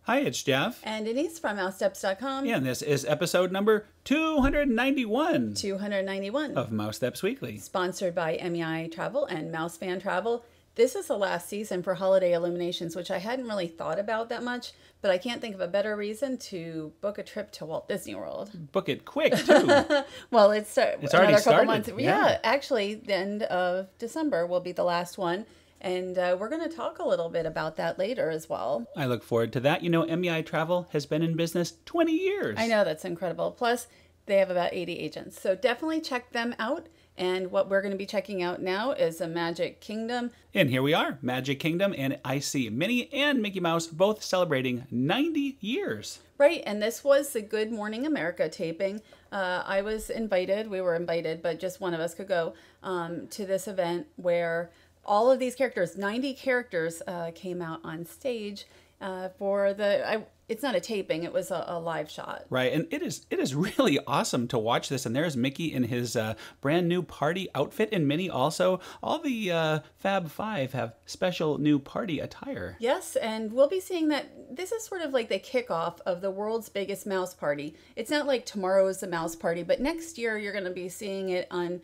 Hi, it's Jeff. And Denise from Mousesteps.com. Yeah, and this is episode number 291. 291. Of Mousesteps Weekly. Sponsored by MEI Travel and Mouse Fan Travel. This is the last season for holiday illuminations, which I hadn't really thought about that much, but I can't think of a better reason to book a trip to Walt Disney World. Book it quick, too. Well, it's already started. Months. Yeah, actually, the end of December will be the last one. And we're going to talk a little bit about that later as well. I look forward to that. You know, MEI Travel has been in business 20 years. I know, that's incredible. Plus, they have about 80 agents. So definitely check them out. And what we're going to be checking out now is the Magic Kingdom. And here we are, Magic Kingdom, and I see Minnie and Mickey Mouse both celebrating 90 years. Right, and this was the Good Morning America taping. I was invited, we were invited, but just one of us could go to this event where all of these characters, 90 characters, came out on stage for the... It's not a taping, it was a live shot. Right, and it is really awesome to watch this. And there's Mickey in his brand new party outfit, and Minnie also. All the Fab Five have special new party attire. Yes, and we'll be seeing that this is sort of like the kickoff of the world's biggest mouse party. It's not like tomorrow's the mouse party, but next year you're going to be seeing it on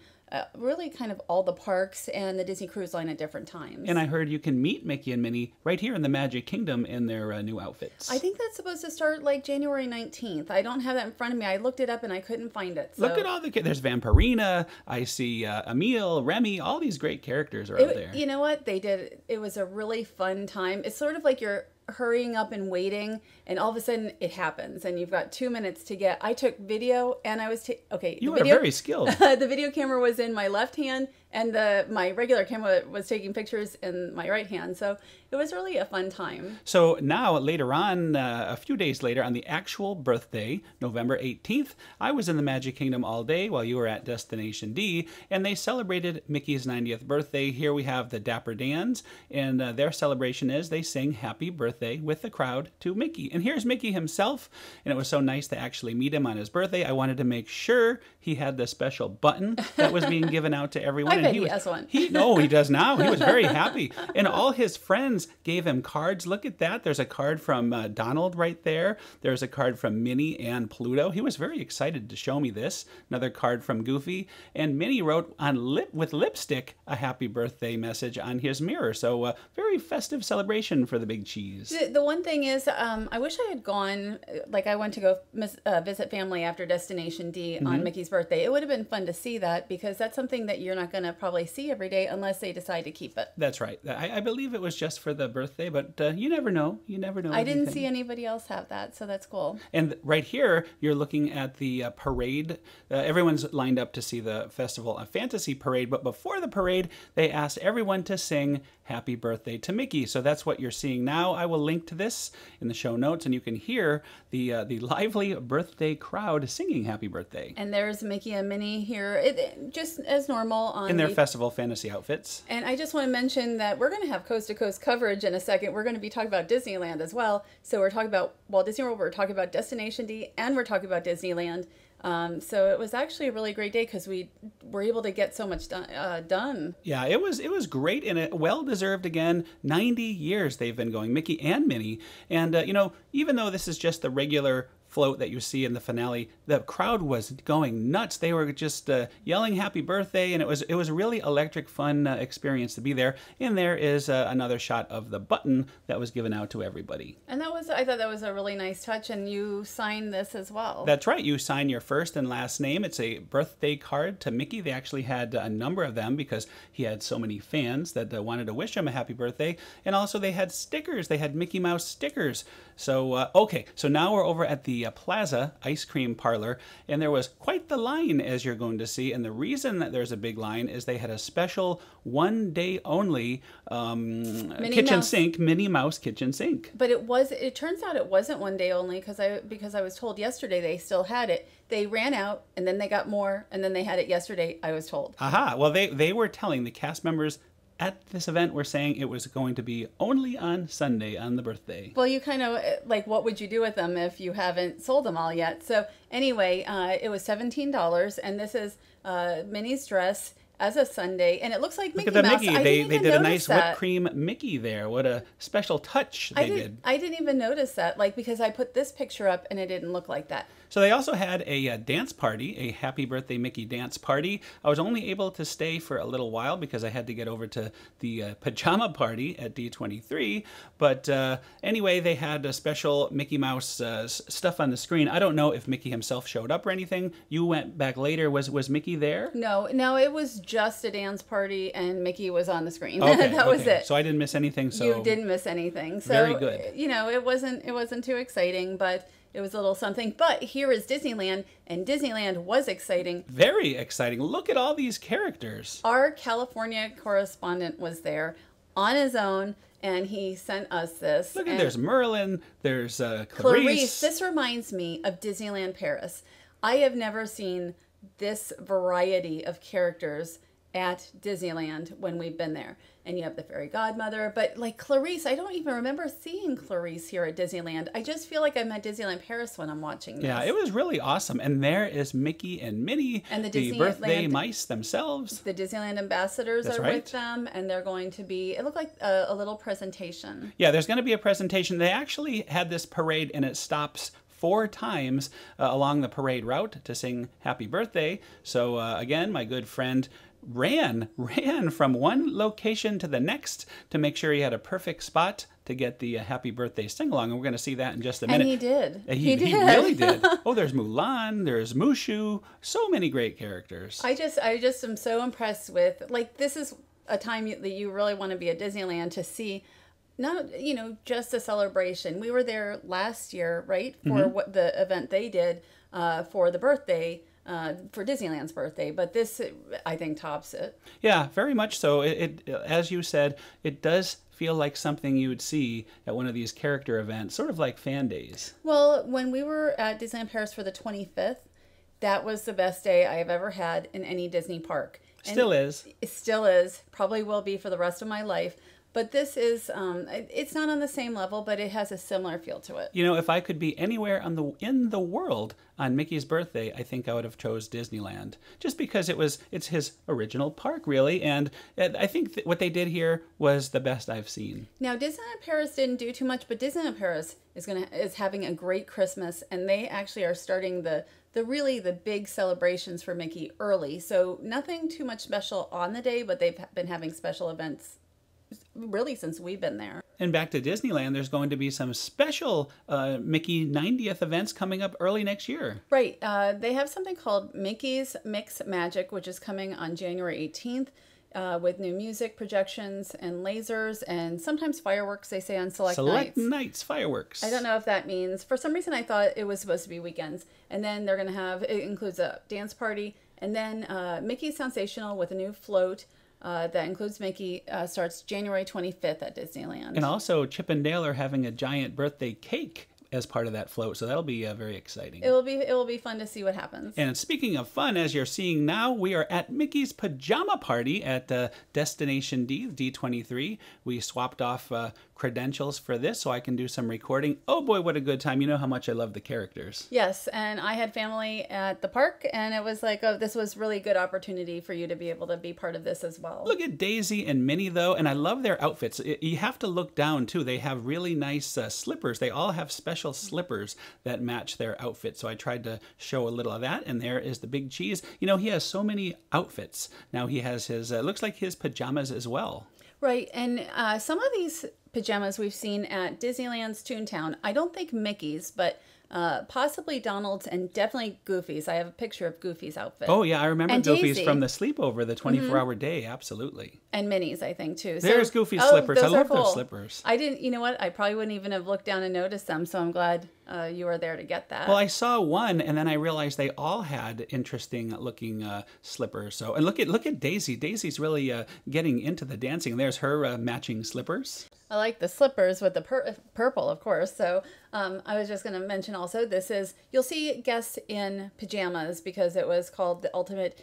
really kind of all the parks and the Disney Cruise Line at different times. And I heard you can meet Mickey and Minnie right here in the Magic Kingdom in their new outfits. I think that's supposed to start like January 19th. I don't have that in front of me. I looked it up and I couldn't find it. So. Look at all the kids. There's Vampirina. I see Emile, Remy. All these great characters are out there. You know what? They did. It was a really fun time. It's sort of like you're hurrying up and waiting, and all of a sudden it happens, and you've got 2 minutes to get. I took video, and I was okay. You are very skilled. The video camera was in my left hand, and my regular camera was taking pictures in my right hand. So it was really a fun time. So now later on, a few days later, on the actual birthday, November 18th, I was in the Magic Kingdom all day while you were at Destination D, and they celebrated Mickey's 90th birthday. Here we have the Dapper Dans, and their celebration is they sing Happy Birthday with the crowd to Mickey. And here's Mickey himself, and it was so nice to actually meet him on his birthday. I wanted to make sure he had the special button that was being given out to everyone. I bet he has one. No, he does now. He was very happy. And all his friends gave him cards. Look at that. There's a card from Donald right there. There's a card from Minnie and Pluto. He was very excited to show me this. Another card from Goofy. And Minnie wrote with lipstick a happy birthday message on his mirror. So very festive celebration for the big cheese. The one thing is, I wish I had gone, like I went to go visit family after Destination D on Mickey's birthday. It would have been fun to see that, because that's something that you're not going to probably see every day unless they decide to keep it. That's right. I believe it was just for the birthday, but you never know. You never know. I didn't see anybody else have that, so that's cool. And right here, you're looking at the parade. Everyone's lined up to see the Festival of Fantasy parade, but before the parade, they asked everyone to sing Happy Birthday to Mickey. So that's what you're seeing now. I will link to this in the show notes, and you can hear the lively birthday crowd singing Happy Birthday. And there's Mickey and Minnie here, just as normal in their Festival Fantasy outfits. And I just want to mention that we're going to have coast-to-coast coverage in a second. We're going to be talking about Disneyland as well. So we're talking about Walt Disney World, we're talking about Destination D, and we're talking about Disneyland. So it was actually a really great day because we were able to get so much done. Yeah, it was great, and it well-deserved again. 90 years they've been going, Mickey and Minnie. And, you know, even though this is just the regular float that you see in the finale, the crowd was going nuts. They were just yelling happy birthday, and it was a really electric, fun experience to be there. And there is another shot of the button that was given out to everybody. And I thought that was a really nice touch, and you signed this as well. That's right. You sign your first and last name. It's a birthday card to Mickey. They actually had a number of them because he had so many fans that wanted to wish him a happy birthday. And also they had stickers. They had Mickey Mouse stickers. So, okay, so now we're over at the Plaza ice cream parlor, and there was quite the line, as you're going to see. And the reason that there's a big line is they had a special one-day only kitchen sink, Minnie Mouse kitchen sink. But it turns out it wasn't one day only, because I was told yesterday they still had it. They ran out, and then they got more, and then they had it yesterday, I was told. Aha, well, they were telling the cast members at this event, we're saying it was going to be only on Sunday, on the birthday. Well, you kind of, like, what would you do with them if you haven't sold them all yet? So anyway, it was $17, and this is Minnie's dress. as a sundae, and it looks like Mickey Look at the Mouse. Mickey. They did a nice that. whipped cream Mickey there. What a special touch they did. I didn't even notice that, like, because I put this picture up and it didn't look like that. So they also had a dance party, a Happy Birthday Mickey dance party. I was only able to stay for a little while because I had to get over to the pajama party at D23. But anyway, they had a special Mickey Mouse stuff on the screen. I don't know if Mickey himself showed up or anything. You went back later. Was Mickey there? No, it was just a dance party and Mickey was on the screen. Okay, that was it. So I didn't miss anything. So you didn't miss anything. So very good. You know, it wasn't too exciting, but it was a little something. But here is Disneyland, and Disneyland was exciting. Very exciting. Look at all these characters. Our California correspondent was there on his own, and he sent us this. Look at there's Merlin, there's Clarice. This reminds me of Disneyland Paris. I have never seen this variety of characters at Disneyland when we've been there. And you have the fairy godmother, but like Clarice, I don't even remember seeing Clarice here at Disneyland. I just feel like I'm at Disneyland Paris when I'm watching this. Yeah, it was really awesome. And there is Mickey and Minnie, and the birthday mice themselves. The Disneyland ambassadors are with them, and they're going to be, it looked like a little presentation. Yeah, there's going to be a presentation. They actually had this parade, and it stops 4 times along the parade route to sing Happy Birthday. So again, my good friend ran from one location to the next to make sure he had a perfect spot to get the Happy Birthday sing-along. And we're going to see that in just a minute. And he did. He really did. Oh, there's Mulan, there's Mushu, so many great characters. I just am so impressed with, like, this is a time that you really want to be at Disneyland to see not, you know, just a celebration. We were there last year, right, for what the event they did for the birthday, for Disneyland's birthday, but this, I think, tops it. Yeah, very much so. It as you said, it does feel like something you would see at one of these character events, sort of like fan days. Well, when we were at Disneyland Paris for the 25th, that was the best day I have ever had in any Disney park. Still is. It still is. Probably will be for the rest of my life. But this is, it's not on the same level, but it has a similar feel to it. You know, if I could be anywhere in the world on Mickey's birthday, I think I would have chose Disneyland. Just because it's his original park, really. And I think what they did here was the best I've seen. Now, Disneyland Paris didn't do too much, but Disneyland Paris is having a great Christmas, and they actually are starting the big celebrations for Mickey early. So nothing too much special on the day, but they've been having special events really since we've been there. And back to Disneyland, there's going to be some special Mickey 90th events coming up early next year. Right. They have something called Mickey's Mix Magic, which is coming on January 18th with new music, projections, and lasers, and sometimes fireworks, they say, on select nights. Select nights, fireworks. I don't know if that means, for some reason I thought it was supposed to be weekends. And then they're going to have, it includes a dance party, and then Mickey's Sensational with a new float. That includes Mickey, starts January 25th at Disneyland. And also, Chip and Dale are having a giant birthday cake as part of that float, so that'll be very exciting. It will be fun to see what happens. And speaking of fun, as you're seeing now, we are at Mickey's Pajama Party at Destination D, D23. We swapped off credentials for this so I can do some recording. Oh boy, what a good time. You know how much I love the characters. Yes, and I had family at the park, and it was like, oh, this was really a good opportunity for you to be able to be part of this as well. Look at Daisy and Minnie, though, and I love their outfits. You have to look down, too. They have really nice slippers. They all have special slippers that match their outfits, so I tried to show a little of that, and there is the Big Cheese. You know, he has so many outfits. Now he has his, looks like his pajamas as well. Right, and some of these pajamas we've seen at Disneyland's Toontown. I don't think Mickey's, but possibly Donald's and definitely Goofy's. I have a picture of Goofy's outfit. Oh, yeah, I remember and Goofy's Daisy. from the sleepover, the 24-hour day, absolutely. And Minnie's, I think, too. There's Goofy's slippers. I love those slippers. I didn't, you know what? I probably wouldn't even have looked down and noticed them, so I'm glad you were there to get that. Well, I saw one, and then I realized they all had interesting-looking slippers. So, and look at Daisy. Daisy's really getting into the dancing. There's her matching slippers. I like the slippers with the purple, of course. So I was just going to mention also, you'll see guests in pajamas because it was called the Ultimate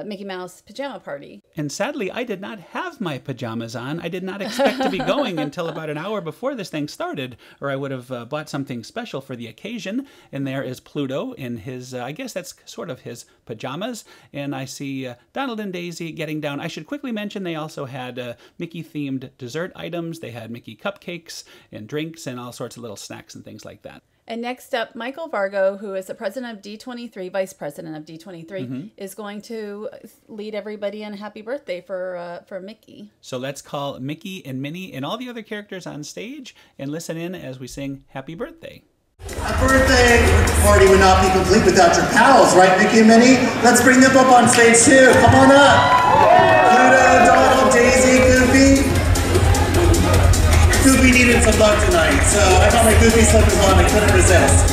Mickey Mouse pajama party. And sadly, I did not have my pajamas on. I did not expect to be going until about an hour before this thing started, or I would have bought something special for the occasion. And there is Pluto in his, I guess that's sort of his pajamas. And I see Donald and Daisy getting down. I should quickly mention they also had Mickey-themed dessert items. They had Mickey cupcakes and drinks and all sorts of little snacks and things like that. And next up, Michael Vargo, who is the president of D23, vice president of D23, is going to lead everybody in happy birthday for Mickey. So let's call Mickey and Minnie and all the other characters on stage and listen in as we sing Happy Birthday. A birthday party would not be complete without your pals, right, Mickey and Minnie? Let's bring them up on stage too. Come on up. Pluto, Donald, Daisy, Goofy. Goofy needed some love tonight, so I got my Goofy slippers on, I couldn't resist.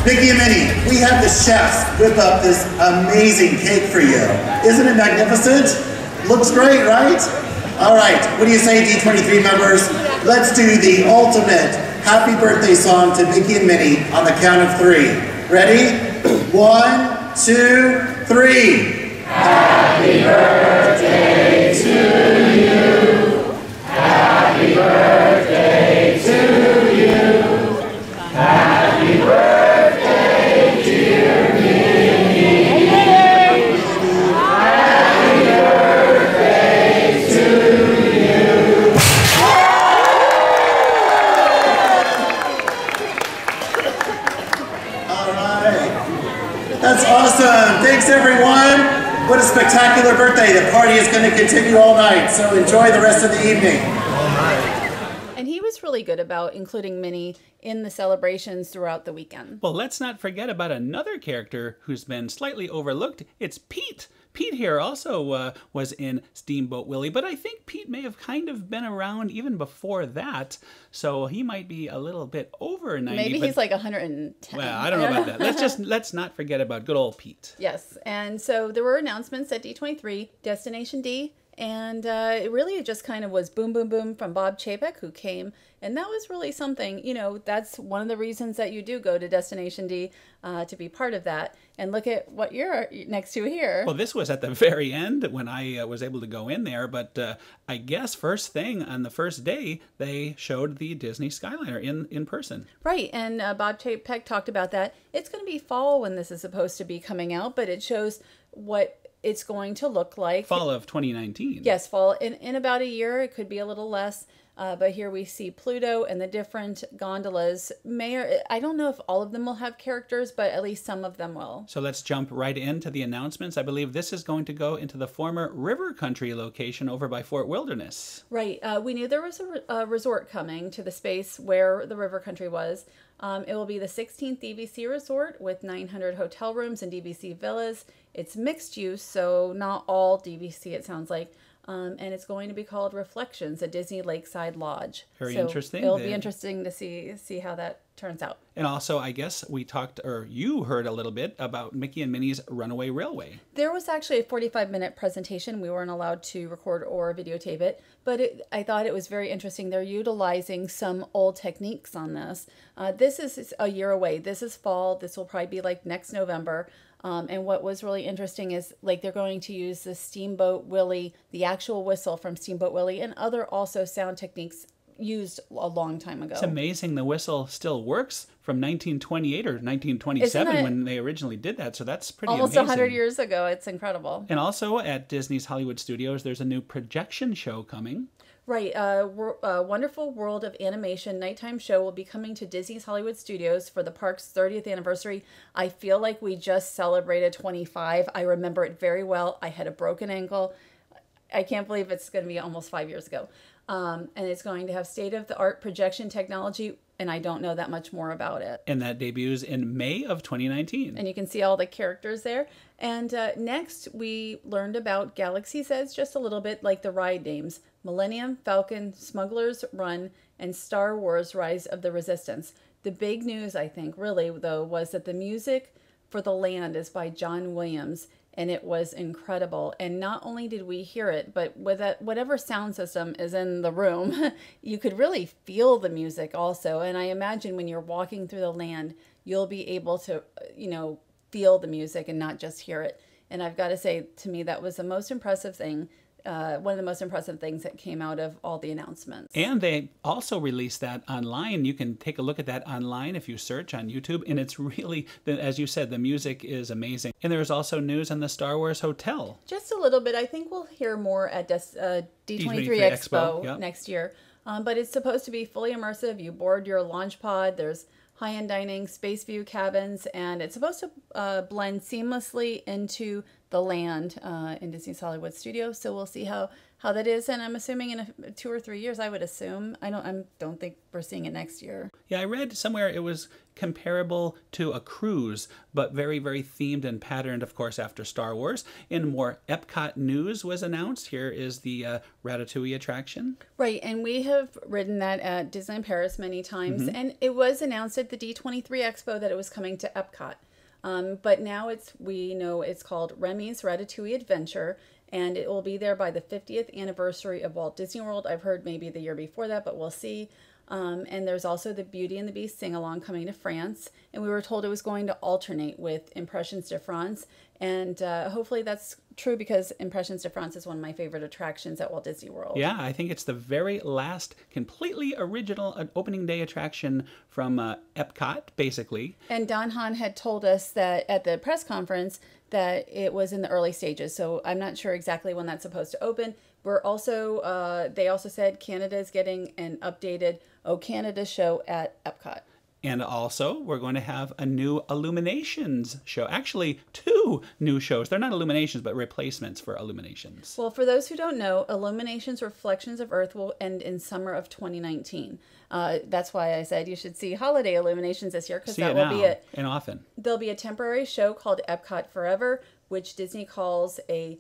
Mickey and Minnie, we have the chefs whip up this amazing cake for you. Isn't it magnificent? Looks great, right? All right, what do you say, D23 members? Let's do the ultimate happy birthday song to Mickey and Minnie on the count of 3. Ready? 1, 2, 3. Happy birthday to you. Happy birthday to you. Happy birthday, dear Minnie. Happy birthday to you. All right. That's awesome. Thanks, everyone. What a spectacular birthday. The party is going to continue all night, so enjoy the rest of the evening. And he was really good about including Minnie in the celebrations throughout the weekend. Well, let's not forget about another character who's been slightly overlooked. It's Pete. Pete here also was in Steamboat Willie, but I think Pete may have kind of been around even before that, so he might be a little bit over 90. Maybe he's like 110. Well, I don't know about that. Let's not forget about good old Pete. Yes, and so there were announcements at D23, Destination D, and it really just kind of was boom, boom, boom from Bob Chapek, who came, and that was really something. You know, that's one of the reasons that you do go to Destination D, to be part of that. And look at what you're next to here. Well, this was at the very end when I was able to go in there, but I guess first thing on the first day, they showed the Disney Skyliner in person. Right, and Bob Chapek talked about that. It's going to be fall when this is supposed to be coming out, but it shows what it's going to look like. Fall of 2019. Yes, fall. In about a year, it could be a little less. But here we see Pluto and the different gondolas. I don't know if all of them will have characters, but at least some of them will. So let's jump right into the announcements. I believe this is going to go into the former River Country location over by Fort Wilderness. Right. We knew there was a resort coming to the space where the River Country was. It will be the 16th DVC resort with 900 hotel rooms and DVC villas. It's mixed use, so not all DVC, it sounds like. And it's going to be called Reflections, a Disney Lakeside Lodge. Very interesting. It'll be interesting to see how that turns out. And also, I guess we talked, or you heard a little bit about Mickey and Minnie's Runaway Railway. There was actually a 45-minute presentation. We weren't allowed to record or videotape it, but I thought it was very interesting. They're utilizing some old techniques on this. This is a year away. This is fall. This will probably be like next November. And what was really interesting is like they're going to use the Steamboat Willie, the actual whistle from Steamboat Willie, and other also sound techniques used a long time ago. It's amazing the whistle still works from 1928 or 1927 when they originally did that. So that's pretty almost amazing. 100 years ago. It's incredible. And also at Disney's Hollywood Studios, there's a new projection show coming. Right. Wonderful World of Animation nighttime show will be coming to Disney's Hollywood Studios for the park's 30th anniversary. I feel like we just celebrated 25. I remember it very well. I had a broken ankle. I can't believe it's going to be almost 5 years ago. And it's going to have state-of-the-art projection technology, and I don't know that much more about it. And that debuts in May of 2019. And you can see all the characters there. And next, we learned about Galaxy's Edge just a little bit, like the ride names. Millennium Falcon, Smuggler's Run, and Star Wars Rise of the Resistance. The big news, I think, really, though, was that the music for The Land is by John Williams, and it was incredible. And not only did we hear it, but with that, whatever sound system is in the room, you could really feel the music also. And I imagine when you're walking through the land, you'll be able to, feel the music and not just hear it. And I've got to say, to me, that was the most impressive thing. One of the most impressive things that came out of all the announcements. And they also released that online. You can take a look at that online if you search on YouTube. And it's really, as you said, the music is amazing. And there's also news on the Star Wars Hotel. Just a little bit. I think we'll hear more at D23 Expo yep. next year. But it's supposed to be fully immersive. You board your launch pod. There's high-end dining, space view cabins, and it's supposed to blend seamlessly into the land in Disney's Hollywood Studios. So we'll see how that is. And I'm assuming in 2 or 3 years, I would assume. I don't think we're seeing it next year. Yeah, I read somewhere it was comparable to a cruise, but very, very themed and patterned, of course, after Star Wars. And more Epcot news was announced. Here is the Ratatouille attraction. Right, and we have ridden that at Disneyland Paris many times. And it was announced at the D23 Expo that it was coming to Epcot. But now we know it's called Remy's Ratatouille Adventure, and it will be there by the 50th anniversary of Walt Disney World. I've heard maybe the year before that, but we'll see. And there's also the Beauty and the Beast sing-along coming to France, and we were told it was going to alternate with Impressions de France, and hopefully that's true, because Impressions de France is one of my favorite attractions at Walt Disney World. Yeah, I think it's the very last completely original opening day attraction from Epcot, basically. And Don Hahn had told us that at the press conference that it was in the early stages, so I'm not sure exactly when that's supposed to open. We're also, they also said Canada is getting an updated Oh Canada show at Epcot. And also, we're going to have a new Illuminations show. Actually, 2 new shows. They're not Illuminations, but replacements for Illuminations. Well, for those who don't know, Illuminations Reflections of Earth will end in summer of 2019. That's why I said you should see Holiday Illuminations this year, because that will be it. And often. There'll be a temporary show called Epcot Forever, which Disney calls a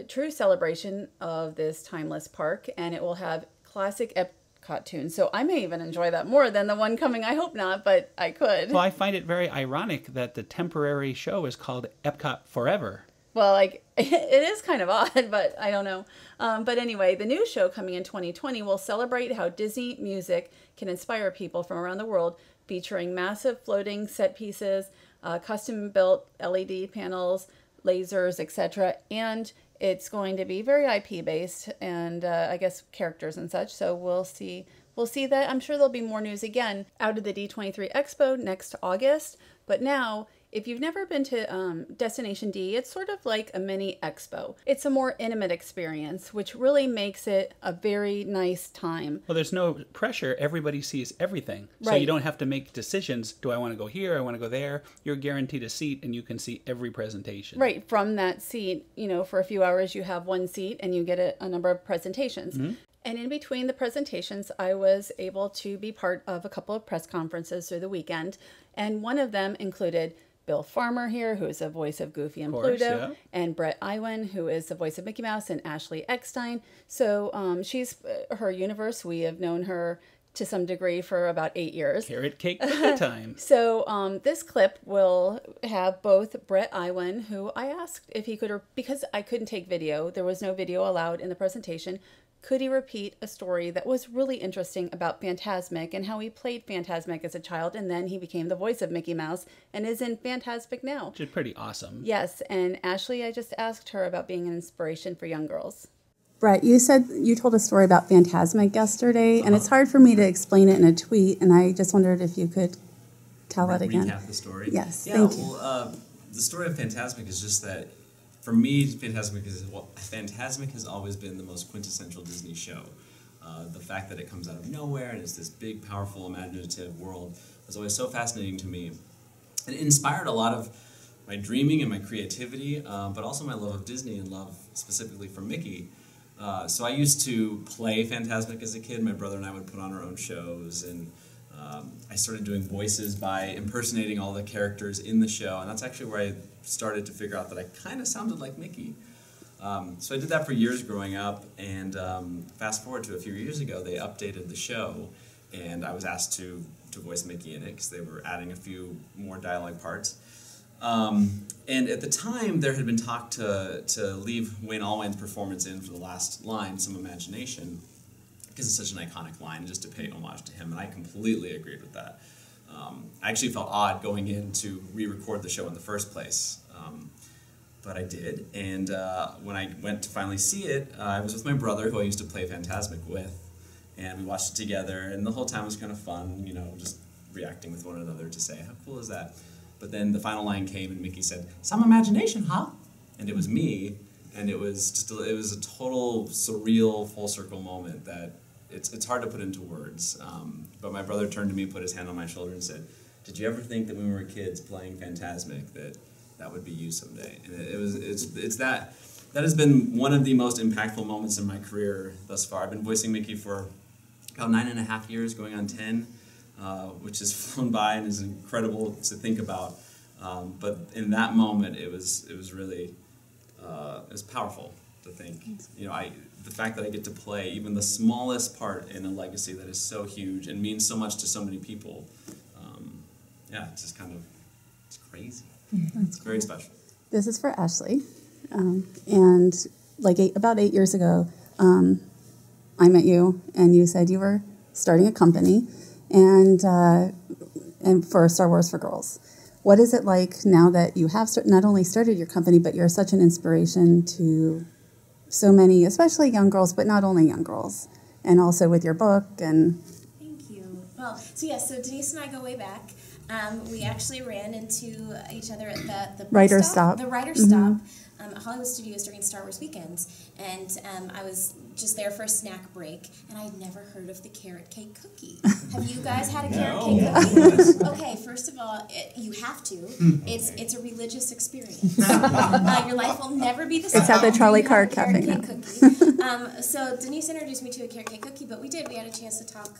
true celebration of this timeless park, and it will have classic Epcot tunes. So I may even enjoy that more than the one coming. I hope not, but I could. Well, I find it very ironic that the temporary show is called Epcot Forever. Well, like, it is kind of odd, but I don't know. But anyway, the new show coming in 2020 will celebrate how Disney music can inspire people from around the world, featuring massive floating set pieces, custom-built LED panels, lasers, etc. And it's going to be very IP based, and I guess characters and such. So we'll see that. I'm sure there'll be more news again out of the D23 Expo next August. But now, if you've never been to Destination D, it's sort of like a mini expo. It's a more intimate experience, which really makes it a very nice time. Well, there's no pressure. Everybody sees everything. So Right. you don't have to make decisions. Do I want to go here? I want to go there. You're guaranteed a seat, and you can see every presentation. Right. From that seat, for a few hours, you have one seat, and you get a number of presentations. And in between the presentations, I was able to be part of a couple of press conferences through the weekend. And one of them included Bill Farmer here, who is the voice of Goofy and Pluto, yeah. and Brett Iwan, who is the voice of Mickey Mouse, and Ashley Eckstein. So she's her universe. We have known her to some degree for about 8 years. Carrot cake cookie time. So this clip will have both Brett Iwan, who I asked if he could, because I couldn't take video, there was no video allowed in the presentation, could he repeat a story that was really interesting about Fantasmic and how he played Fantasmic as a child, and then he became the voice of Mickey Mouse and is in Fantasmic now. Which is pretty awesome. Yes, and Ashley, I just asked her about being an inspiration for young girls. Brett, you said you told a story about Fantasmic yesterday, and it's hard for me to explain it in a tweet, and I just wondered if you could tell it again. Recap the story? Yes, yeah, thank you. Well, the story of Fantasmic is just that, for me, Fantasmic has always been the most quintessential Disney show. The fact that it comes out of nowhere and it's this big, powerful, imaginative world was always so fascinating to me. And it inspired a lot of my dreaming and my creativity, but also my love of Disney and love specifically for Mickey. So I used to play Fantasmic as a kid. My brother and I would put on our own shows, and I started doing voices by impersonating all the characters in the show, and that's actually where I started to figure out that I kind of sounded like Mickey. So I did that for years growing up, and fast forward to a few years ago, they updated the show, and I was asked to voice Mickey in it because they were adding a few more dialogue parts. And at the time, there had been talk to leave Wayne Allwine's performance in for the last line, Some Imagination, because it's such an iconic line, just to pay homage to him, and I completely agreed with that. I actually felt odd going in to re-record the show in the first place. but I did. And when I went to finally see it, I was with my brother, who I used to play Fantasmic with, and we watched it together, and the whole time was kind of fun, you know, just reacting with one another to say, how cool is that? But then the final line came, and Mickey said, "Some imagination, huh?" And it was me, and it was just it was a total surreal full circle moment that it's hard to put into words. But my brother turned to me, put his hand on my shoulder, and said, "Did you ever think that when we were kids playing Fantasmic that would be you someday?" And it's that has been one of the most impactful moments in my career thus far. I've been voicing Mickey for about 9.5 years, going on 10, which has flown by and is incredible to think about. But in that moment, it was really it was powerful to think. You know, the fact that I get to play even the smallest part in a legacy that is so huge and means so much to so many people. Yeah, it's just kind of, it's crazy. It's very special. This is for Ashley. And like about 8 years ago, I met you, and you said you were starting a company and for Star Wars for Girls. What is it like now that you have not only started your company, but you're such an inspiration to so many, especially young girls, but not only young girls, and also with your book and... Thank you. Well, so Denise and I go way back. We actually ran into each other at the Writer's Stop. The Writer's Stop at Hollywood Studios during Star Wars weekends. And I was just there for a snack break, and I had never heard of the carrot cake cookie. Have you guys had a carrot cake cookie? Okay, first of all, you have to. It's a religious experience. Your life will never be the same. It's at the Trolley Car Cafe now. So Denise introduced me to a carrot cake cookie, but we had a chance to talk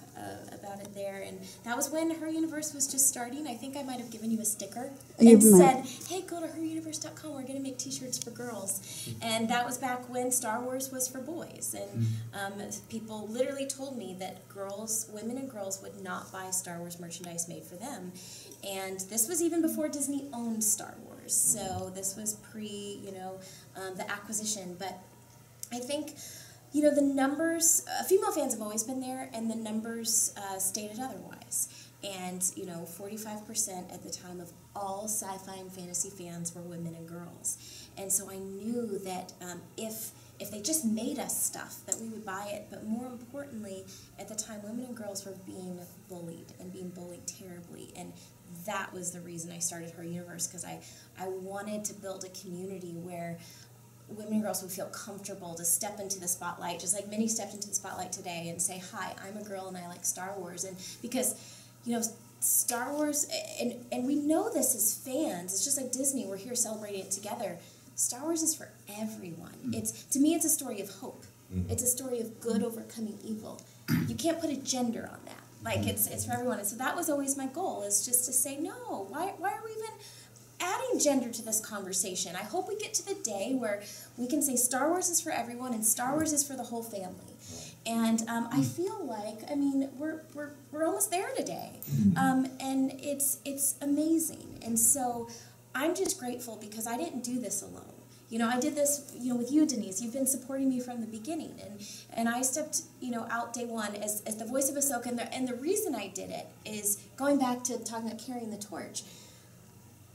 about it there, and that was when Her Universe was just starting. I think I might have given you a sticker and said, "Hey, go to heruniverse.com. We're going to make T-shirts for girls." And that was back when Star Wars was for boys, and people literally told me that women and girls would not buy Star Wars merchandise made for them. And this was even before Disney owned Star Wars, so this was pre, the acquisition. But I think, the numbers, female fans have always been there, and the numbers stated otherwise. And, 45% at the time of all sci-fi and fantasy fans were women and girls. And so I knew that if they just made us stuff, that we would buy it. But more importantly, at the time, women and girls were being bullied, and being bullied terribly. And that was the reason I started Her Universe, because I wanted to build a community where women and girls would feel comfortable to step into the spotlight, just like Minnie stepped into the spotlight today and say, "Hi, I'm a girl and I like Star Wars." And because, Star Wars, and we know this as fans, it's just like Disney, we're here celebrating it together. Star Wars is for everyone. To me, it's a story of hope. It's a story of good overcoming evil. You can't put a gender on that. Like, it's for everyone. And so that was always my goal, is just to say, no, why are we even adding gender to this conversation? I hope we get to the day where we can say Star Wars is for everyone and Star Wars is for the whole family. And I feel like, we're almost there today. And it's amazing. And so I'm just grateful, because I didn't do this alone. I did this, with you, Denise. You've been supporting me from the beginning. And I stepped, out day one as the voice of Ahsoka. And the reason I did it is, going back to talking about carrying the torch,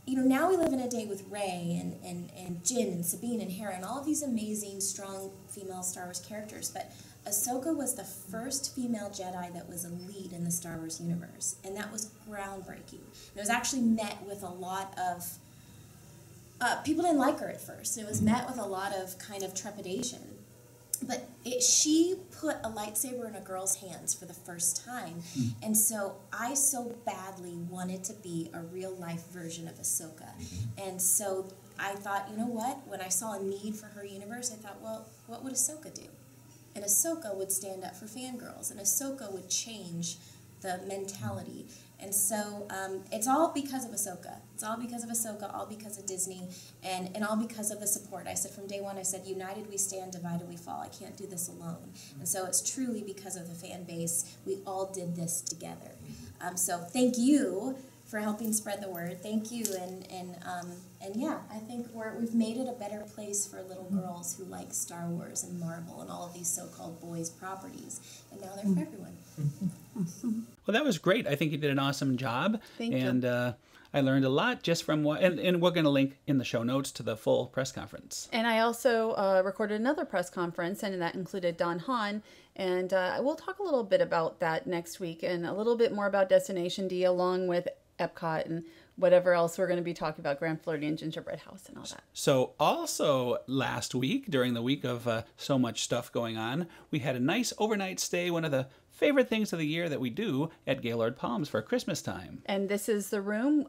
now we live in a day with Rey and Jin and Sabine and Hera and all of these amazing, strong female Star Wars characters. But Ahsoka was the first female Jedi that was a lead in the Star Wars universe. And that was groundbreaking. And it was actually met with a lot of... people didn't like her at first. It was met with a lot of kind of trepidation. But she put a lightsaber in a girl's hands for the first time. And so I so badly wanted to be a real-life version of Ahsoka. And so I thought, you know what? When I saw a need for Her Universe, I thought, well, what would Ahsoka do? And Ahsoka would stand up for fangirls. And Ahsoka would change the mentality. And so it's all because of Ahsoka. It's all because of Ahsoka, all because of Disney, and all because of the support. I said from day one, I said, united we stand, divided we fall. I can't do this alone. And so it's truly because of the fan base. We all did this together. So thank you for helping spread the word. Thank you. And yeah, I think we've made it a better place for little girls who like Star Wars and Marvel and all of these so-called boys' properties. And now they're for everyone. Well, that was great. I think you did an awesome job. Thank you. And I learned a lot just from what, and we're going to link in the show notes to the full press conference. And I also recorded another press conference, and that included Don Hahn. And we'll talk a little bit about that next week, and a little bit more about Destination D, along with Epcot and whatever else we're going to be talking about, Grand Floridian Gingerbread House and all that. So also last week, during the week of so much stuff going on, we had a nice overnight stay, one of the favorite things of the year that we do at Gaylord Palms for Christmas time. And this is the room.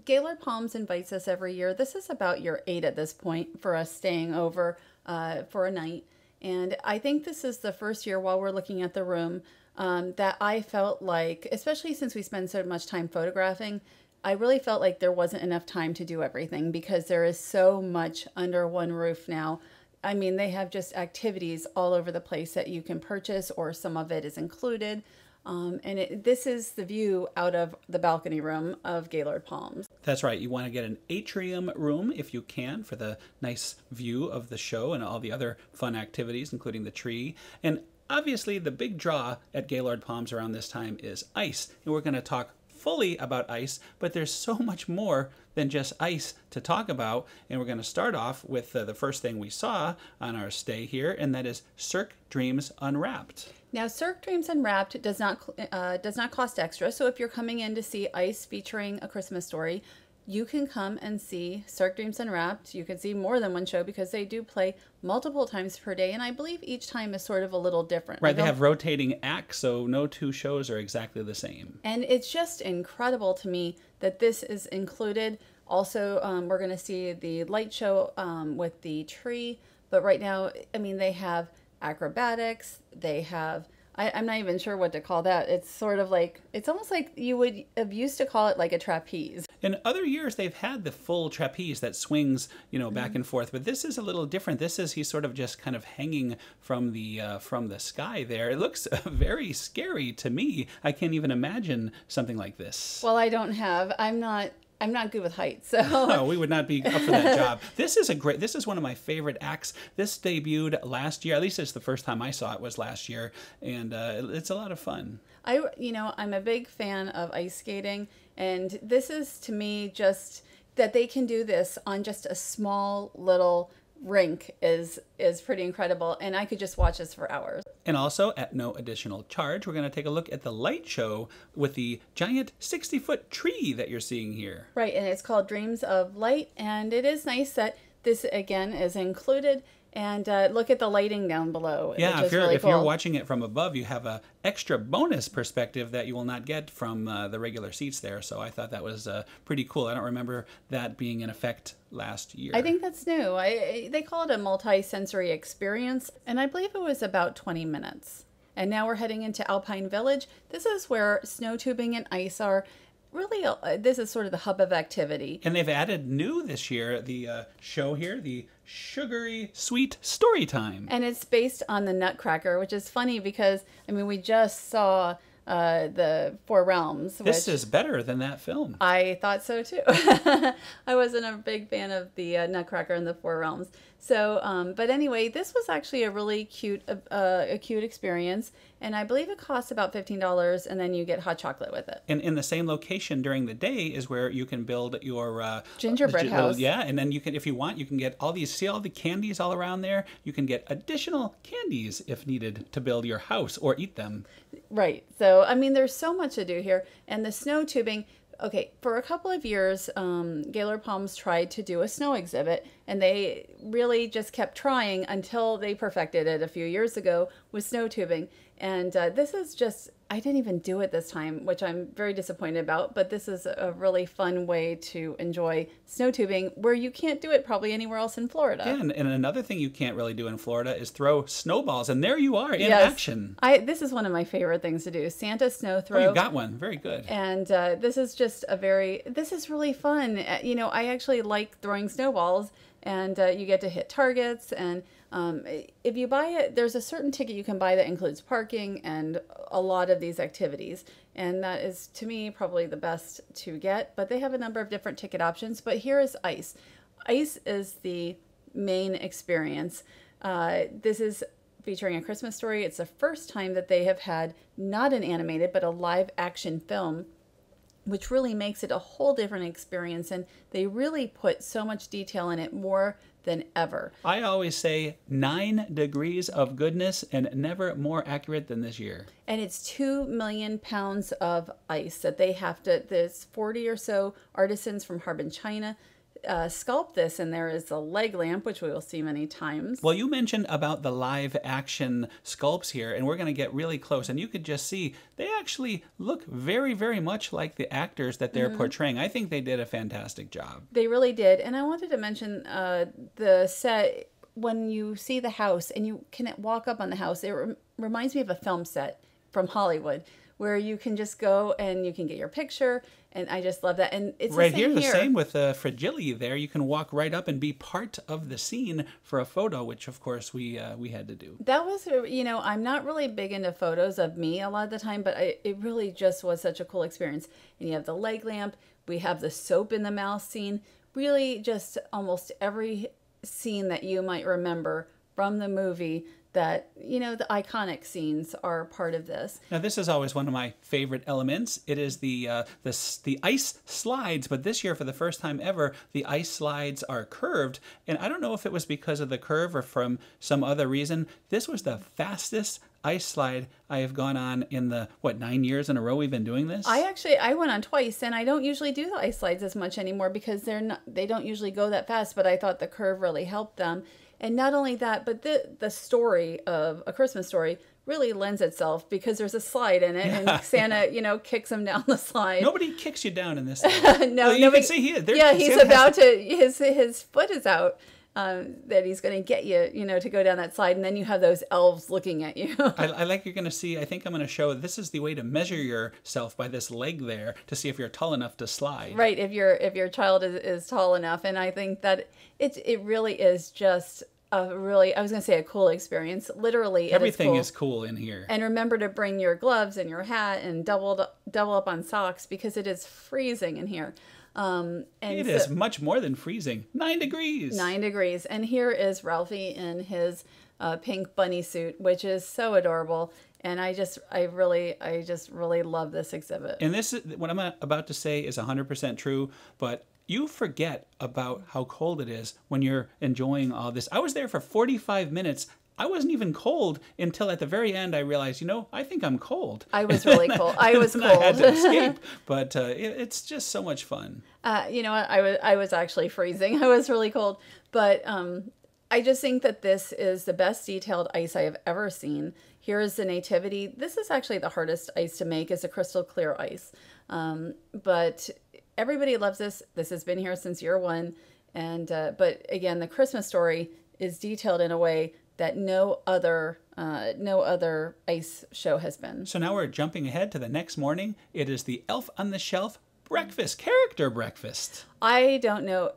Gaylord Palms invites us every year. This is about year 8 at this point for us staying over for a night. And I think this is the first year, while we're looking at the room, that I felt like, especially since we spend so much time photographing, I really felt like there wasn't enough time to do everything because there is so much under one roof now. I mean, they have just activities all over the place that you can purchase, or some of it is included. This is the view out of the balcony room of Gaylord Palms. That's right. You want to get an atrium room if you can for the nice view of the show and all the other fun activities, including the tree. And obviously, the big draw at Gaylord Palms around this time is ice. And we're going to talk fully about ice, but there's so much more than just ice to talk about. And we're going to start off with the first thing we saw on our stay here, and that is Cirque Dreams Unwrapped. Now, Cirque Dreams Unwrapped does not cost extra. So if you're coming in to see ice featuring A Christmas Story, you can come and see Cirque Dreams Unwrapped. You can see more than one show because they do play multiple times per day, and I believe each time is sort of a little different. Right, they have rotating acts, so no two shows are exactly the same. And it's just incredible to me that this is included. Also, we're going to see the light show with the tree, but right now, I mean, they have acrobatics, they have... I'm not even sure what to call that. It's sort of like, it's almost like you would have used to call it like a trapeze. In other years, they've had the full trapeze that swings, back and forth. But this is a little different. This is, he's sort of just kind of hanging from the sky there. It looks very scary to me. I can't even imagine something like this. Well, I'm not good with heights, so no, we would not be up for that job. This is one of my favorite acts. This debuted last year. At least it's the first time I saw it was last year, and it's a lot of fun. I'm a big fan of ice skating, and this is, to me, just that they can do this on just a small little rink is pretty incredible, and I could just watch this for hours. And also, at no additional charge, we're going to take a look at the light show with the giant 60-foot tree that you're seeing here. Right, and it's called Dreams of Light, and it is nice that this, again, is included. And look at the lighting down below. Yeah, if really cool. You're watching it from above, you have a extra bonus perspective that you will not get from the regular seats there. So I thought that was pretty cool. I don't remember that being in effect last year. I think that's new. They call it a multi-sensory experience, and I believe it was about 20 minutes. And now we're heading into Alpine Village. This is where snow tubing and ice are. Really, this is sort of the hub of activity. And they've added new this year, the show here, the Sugary Sweet Story Time. And it's based on the Nutcracker, which is funny because, I mean, we just saw the Four Realms. This is better than that film. I thought so too. I wasn't a big fan of the Nutcracker and the Four Realms. So, but anyway, this was actually a really cute experience, and I believe it costs about $15, and then you get hot chocolate with it. And in the same location during the day is where you can build your gingerbread house. Yeah, and then you can, if you want, you can get all these. See all the candies all around there. You can get additional candies if needed to build your house or eat them. Right. So, I mean, there's so much to do here, and the snow tubing. Okay, for a couple of years, Gaylord Palms tried to do a snow exhibit, and they really just kept trying until they perfected it a few years ago with snow tubing. And this is just, I didn't even do it this time, which I'm very disappointed about, but this is a really fun way to enjoy snow tubing where you can't do it probably anywhere else in Florida. Yeah, and another thing you can't really do in Florida is throw snowballs, and there you are in action. This is one of my favorite things to do, Santa snow throw. Oh, you got one. Very good. And this is just this is really fun. I actually like throwing snowballs, and you get to hit targets, and if you buy it, there's a certain ticket you can buy that includes parking and a lot of these activities. And that is, to me, probably the best to get. But they have a number of different ticket options. But here is ice. Ice is the main experience. This is featuring A Christmas Story. It's the first time that they have had not an animated, but a live action film. which really makes it a whole different experience. And they really put so much detail in it, more than ever. I always say 9 degrees of goodness, and never more accurate than this year. And it's 2 million pounds of ice that they have to, there's 40 or so artisans from Harbin, China, sculpt this, and there is a leg lamp, which we will see many times. Well, you mentioned about the live action sculpts here, and we're going to get really close, and you could just see they actually look very, very much like the actors that they're portraying. I think they did a fantastic job. They really did. And I wanted to mention the set, when you see the house and you can walk up on the house, it reminds me of a film set from Hollywood, where you can just go and you can get your picture, and I just love that. And it's right here, the same with Fragility there. You can walk right up and be part of the scene for a photo, which of course we had to do. That was, you know, I'm not really big into photos of me a lot of the time, but it really just was such a cool experience. And you have the leg lamp, we have the soap in the mouth scene, really just almost every scene that you might remember from the movie. That, you know, the iconic scenes are part of this. Now, this is always one of my favorite elements. It is the ice slides, but this year, for the first time ever, the ice slides are curved. And I don't know if it was because of the curve or from some other reason. This was the fastest ice slide I have gone on in the, 9 years in a row we've been doing this? I went on twice, and I don't usually do the ice slides as much anymore because they don't usually go that fast, but I thought the curve really helped them. And not only that, but the story of A Christmas Story really lends itself because there's a slide in it, and Santa, you know, kicks him down the slide. Nobody kicks you down in this. No, you can see here. Yeah, he's about to. His foot is out. That he's going to get you, you know, to go down that slide, and then you have those elves looking at you. I like you're going to see. I think I'm going to show this is the way to measure yourself by this leg there to see if you're tall enough to slide. Right, if your child is tall enough, and I think that it really is just a really, I was going to say a cool experience. Literally, everything is cool in here. And remember to bring your gloves and your hat and double up on socks because it is freezing in here. And it is much more than freezing. 9 degrees. 9 degrees. And here is Ralphie in his pink bunny suit, which is so adorable. And I just really love this exhibit. And this is what I'm about to say is 100% true, but you forget about how cold it is when you're enjoying all this. I was there for 45 minutes. I wasn't even cold until at the very end I realized, you know, I think I'm cold. I was really cold. I was cold. I had to escape, but it's just so much fun. You know what? I was actually freezing. I was really cold, but I just think that this is the best detailed ice I have ever seen. Here is the Nativity. This is actually the hardest ice to make. Is a crystal clear ice, but everybody loves this. This has been here since year one, and but again, the Christmas Story is detailed in a way that no other ice show has been. So now we're jumping ahead to the next morning. It is the Elf on the Shelf breakfast, character breakfast. I don't know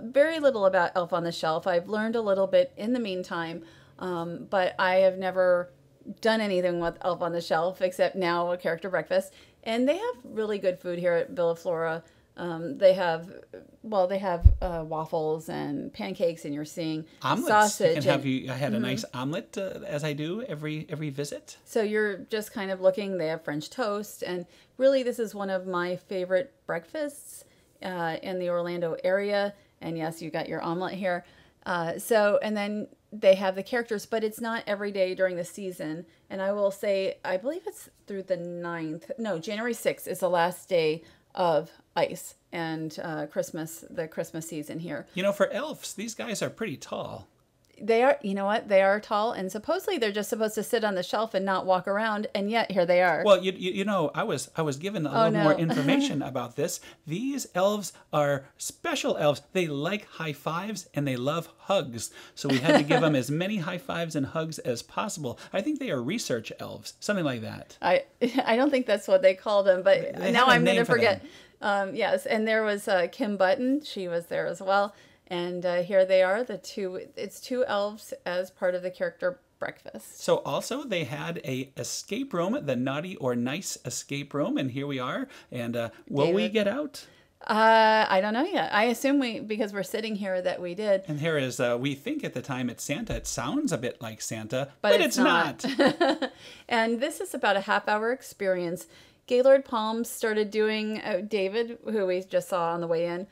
very little about Elf on the Shelf. I've learned a little bit in the meantime, but I have never done anything with Elf on the Shelf except now a character breakfast. And they have really good food here at Villa Flora. They have waffles and pancakes, and you're seeing omelets. Sausage. I had a nice omelet as I do every visit. So you're just kind of looking. They have French toast, and really this is one of my favorite breakfasts in the Orlando area. And yes, you got your omelet here. And then they have the characters, but it's not every day during the season. And I will say, I believe it's through the 9th. No, January 6th is the last day of ice and the Christmas season here. You know, for elves, these guys are pretty tall. They are, you know what? They are tall, and supposedly they're just supposed to sit on the shelf and not walk around, and yet here they are. Well, you know, I was given a little more information about this. These elves are special elves. They like high fives and they love hugs. So we had to give them as many high fives and hugs as possible. I think they are research elves, something like that. I don't think that's what they called them, but now I'm going to forget. Yes, and there was Kim Button. She was there as well. And here they are, it's two elves as part of the character breakfast. So also they had a escape room, the Naughty or Nice escape room, and here we are. And will we get out? I don't know yet. I assume because we're sitting here that we did. And here is, we think at the time it's Santa. It sounds a bit like Santa, but it's not. And this is about a half-hour experience. Gaylord Palms started doing, David, who we just saw on the way in,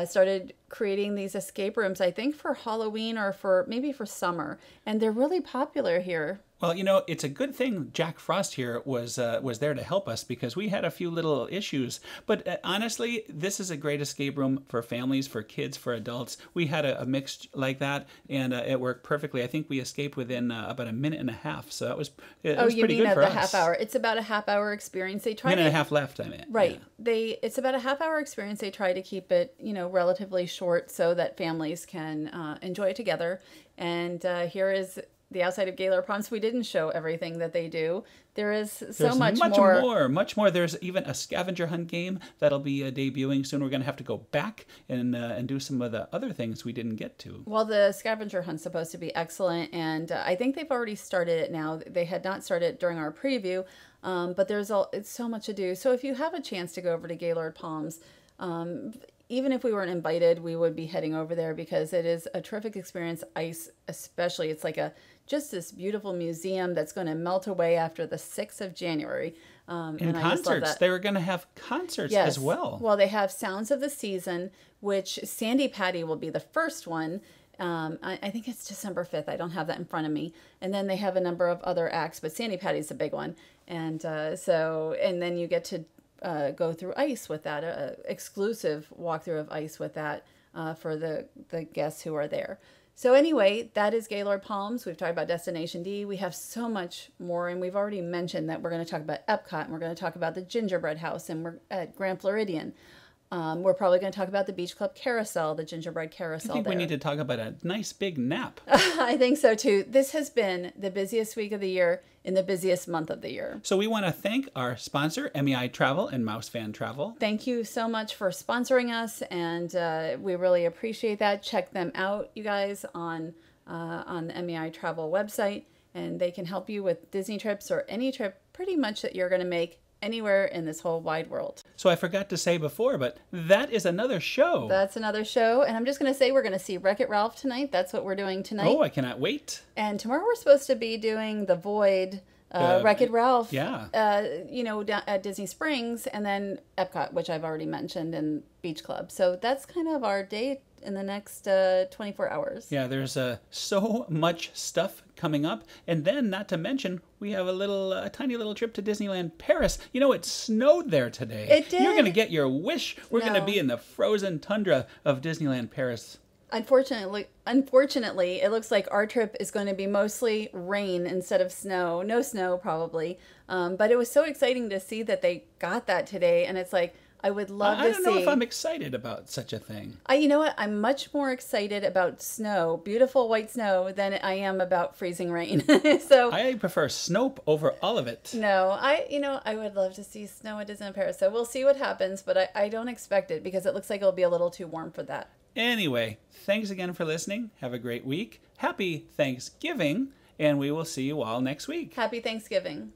started creating these escape rooms, I think for Halloween or for maybe for summer. And they're really popular here. Well, you know, it's a good thing Jack Frost here was there to help us because we had a few little issues. But honestly, this is a great escape room for families, for kids, for adults. We had a mix like that, and it worked perfectly. I think we escaped within about a minute and a half, so it was pretty good for us. Oh, you mean at the half hour? It's about a half-hour experience. They try minute and a half left, I mean. Right. Yeah. It's about a half-hour experience. They try to keep it, you know, relatively short so that families can enjoy it together. And here is the outside of Gaylord Palms. We didn't show everything that they do. There's much more. There's even a scavenger hunt game that'll be debuting soon. We're going to have to go back and do some of the other things we didn't get to. Well, the scavenger hunt's supposed to be excellent, and I think they've already started it now. They had not started during our preview, but it's so much to do. So if you have a chance to go over to Gaylord Palms, even if we weren't invited, we would be heading over there because it is a terrific experience. Ice, especially, it's like just this beautiful museum that's going to melt away after the 6th of January. And concerts. They were going to have concerts as well. Well, they have Sounds of the Season, which Sandy Patty will be the first one. I think it's December 5th. I don't have that in front of me. And then they have a number of other acts, but Sandy Patty's the big one. And and then you get to go through ice with that, exclusive walkthrough of ice with that for the guests who are there. So anyway, that is Gaylord Palms. We've talked about Destination D. We have so much more, and we've already mentioned that we're going to talk about Epcot, and we're going to talk about the Gingerbread House, and we're at Grand Floridian. We're probably going to talk about the Beach Club Carousel, the Gingerbread Carousel. I think we need to talk about a nice big nap. I think so too. This has been the busiest week of the year in the busiest month of the year. So we want to thank our sponsor, MEI Travel and Mouse Fan Travel. Thank you so much for sponsoring us, and we really appreciate that. Check them out, you guys, on the MEI Travel website, and they can help you with Disney trips or any trip pretty much that you're going to make anywhere in this whole wide world. So I forgot to say before, but that is another show. That's another show. And I'm just going to say we're going to see Wreck-It Ralph tonight. That's what we're doing tonight. Oh, I cannot wait. And tomorrow we're supposed to be doing The Void, Wreck-It Ralph, you know, down at Disney Springs, and then Epcot, which I've already mentioned, and Beach Club. So that's kind of our day in the next 24 hours. Yeah, there's so much stuff coming up. And then, not to mention, we have a tiny little trip to Disneyland Paris. You know, it snowed there today. It did. You're going to get your wish. We're going to be in the frozen tundra of Disneyland Paris. Unfortunately, it looks like our trip is going to be mostly rain instead of snow. No snow, probably. But it was so exciting to see that they got that today. And it's like, I would love to see. I don't know if I'm excited about such a thing. You know what? I'm much more excited about snow, beautiful white snow, than I am about freezing rain. So I prefer snow over all of it. No, I would love to see snow at Disneyland Paris. So we'll see what happens, but I don't expect it because it looks like it'll be a little too warm for that. Anyway, thanks again for listening. Have a great week. Happy Thanksgiving, and we will see you all next week. Happy Thanksgiving.